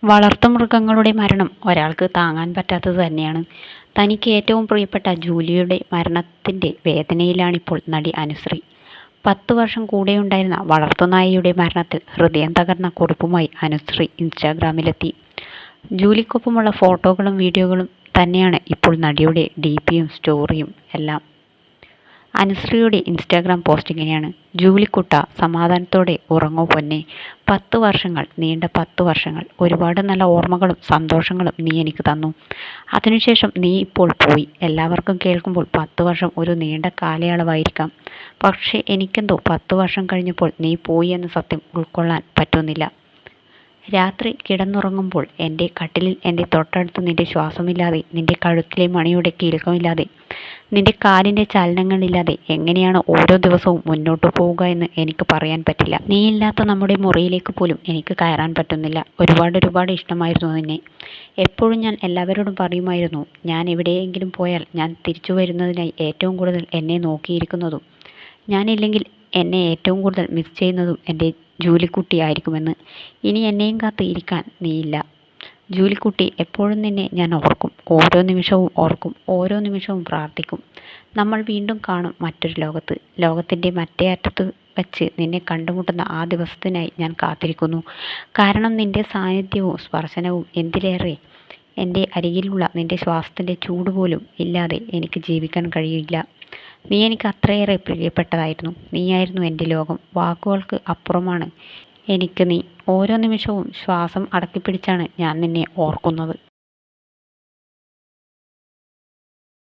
വളർത്തുമൃഗങ്ങളുടെ മരണം ഒരാൾക്ക് താങ്ങാൻ പറ്റാത്തത് തന്നെയാണ്. തനിക്ക് ഏറ്റവും പ്രിയപ്പെട്ട ജൂലിയുടെ മരണത്തിൻ്റെ വേദനയിലാണിപ്പോൾ നടി അനുശ്രീ. 10 വർഷം കൂടെയുണ്ടായിരുന്ന വളർത്തുനായയുടെ മരണത്തിൽ ഹൃദയം തകർന്ന കുറിപ്പുമായി അനുശ്രീ ഇൻസ്റ്റാഗ്രാമിലെത്തി. ജൂലിക്കൊപ്പമുള്ള ഫോട്ടോകളും വീഡിയോകളും തന്നെയാണ് ഇപ്പോൾ നടിയുടെ DPയും സ്റ്റോറിയും എല്ലാം. അനുശ്രീയുടെ ഇൻസ്റ്റാഗ്രാം പോസ്റ്റ് ഇങ്ങനെയാണ്: ജൂലിക്കുട്ട, സമാധാനത്തോടെ ഉറങ്ങൂ പൊന്നേ. 10 വർഷങ്ങൾ, നീണ്ട 10 വർഷങ്ങൾ. ഒരുപാട് നല്ല ഓർമ്മകളും സന്തോഷങ്ങളും നീ എനിക്ക് തന്നു. അതിനുശേഷം നീ ഇപ്പോൾ പോയി. എല്ലാവർക്കും കേൾക്കുമ്പോൾ 10 വർഷം ഒരു നീണ്ട കാലയളവായിരിക്കാം. പക്ഷേ എനിക്കെന്തോ 10 വർഷം കഴിഞ്ഞപ്പോൾ നീ പോയി എന്ന സത്യം ഉൾക്കൊള്ളാൻ പറ്റുന്നില്ല. രാത്രി കിടന്നുറങ്ങുമ്പോൾ എൻ്റെ കട്ടിലിൽ എൻ്റെ തൊട്ടടുത്ത് നിന്റെ ശ്വാസമില്ലാതെ, നിന്റെ കഴുത്തിലെ മണിയുടെ കിലുക്കമില്ലാതെ, നിന്റെ കാലിൻ്റെ ചലനങ്ങളില്ലാതെ എങ്ങനെയാണ് ഓരോ ദിവസവും മുന്നോട്ട് പോവുക എന്ന് എനിക്ക് പറയാൻ പറ്റില്ല. നീയില്ലാത്ത നമ്മുടെ മുറിയിലേക്ക് പോലും എനിക്ക് കയറാൻ പറ്റുന്നില്ല. ഒരുപാട് ഇഷ്ടമായിരുന്നു നിന്നെ. എപ്പോഴും ഞാൻ എല്ലാവരോടും പറയുമായിരുന്നു, ഞാൻ എവിടെയെങ്കിലും പോയാൽ ഞാൻ തിരിച്ചു വരുന്നതിനായി ഏറ്റവും കൂടുതൽ എന്നെ നോക്കിയിരിക്കുന്നതും, ഞാനില്ലെങ്കിൽ എന്നെ ഏറ്റവും കൂടുതൽ മിസ് ചെയ്യുന്നതും എൻ്റെ ജൂലിക്കുട്ടിയായിരിക്കുമെന്ന്. ഇനി എന്നെയും കാത്ത് ഇരിക്കാൻ നീയില്ല. ജൂലിക്കുട്ടി, എപ്പോഴും നിന്നെ ഞാൻ ഓർക്കും. ഓരോ നിമിഷവും ഓർക്കും. ഓരോ നിമിഷവും പ്രാർത്ഥിക്കും. നമ്മൾ വീണ്ടും കാണും മറ്റൊരു ലോകത്ത്. ലോകത്തിൻ്റെ മറ്റേ അറ്റത്ത് വച്ച് നിന്നെ കണ്ടുമുട്ടുന്ന ആ ദിവസത്തിനായി ഞാൻ കാത്തിരിക്കുന്നു. കാരണം നിന്റെ സാന്നിധ്യവും സ്പർശനവും, എന്തിലേറെ എൻ്റെ അരികിലുള്ള നിന്റെ ശ്വാസത്തിൻ്റെ ചൂട് പോലും ഇല്ലാതെ എനിക്ക് ജീവിക്കാൻ കഴിയില്ല. നീ എനിക്ക് അത്രയേറെ പ്രിയപ്പെട്ടതായിരുന്നു. നീയായിരുന്നു എൻ്റെ ലോകം. വാക്കുകൾക്ക് അപ്പുറമാണ് എനിക്ക് നീ. ഓരോ നിമിഷവും ശ്വാസം അടക്കിപ്പിടിച്ചാണ് ഞാൻ നിന്നെ ഓർക്കുന്നത്.